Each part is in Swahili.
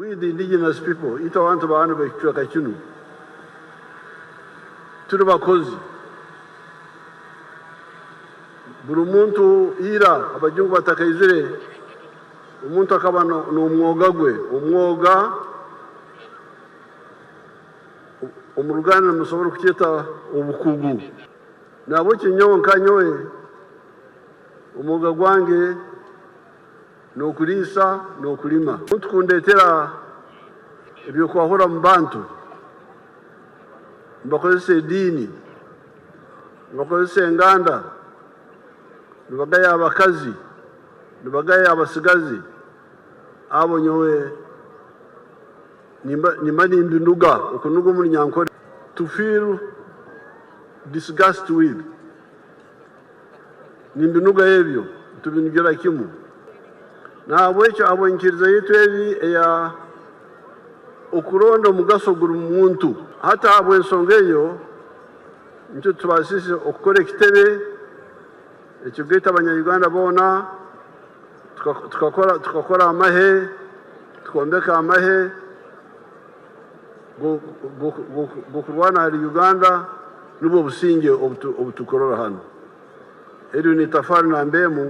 We the indigenous people ita abantu baana bekitweka kinu turi bakozi buri muntu ira abajungu batakaizire umuntu akaba no umwoga gwe umwoga umurugana musobora kucyeta ubukugu nabo kinyonka nyowe umwoga gwange no kulisa no kulima tukundetera ibyo kwahora mu bantu mbakozese dini mbakozese nganda nibagaya abakazi nibagaya abasigazi abo nyowe nimba nimbinuga okunuga muri nyankore to feel disgust with nimbinuga ebyo tubinugera kimu ntabwo icyo abonkiriza yitu ebi ya okuronda mugaso guru muntu hata abo ensonga eyo nicyo tubasise okukora ekitebe ekyo geta abanyarwanda bona tukakora amahe tukombeka amahe gokurwana hari Uganda n'ubwo businge obutukorora hano eri ni tafari na mbemu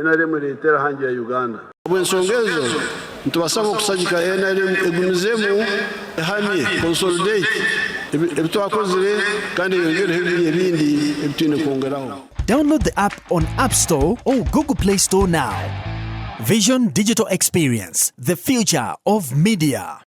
NRM litera hangi ya Uganda bwensongezo ntubasaba kusagika NRM egumizemu hamye consolidate ebitwakozire kandi yongere ebindi ebitine kongeraho. Download the app on App Store or Google Play Store now. Vision Digital Experience, the future of media.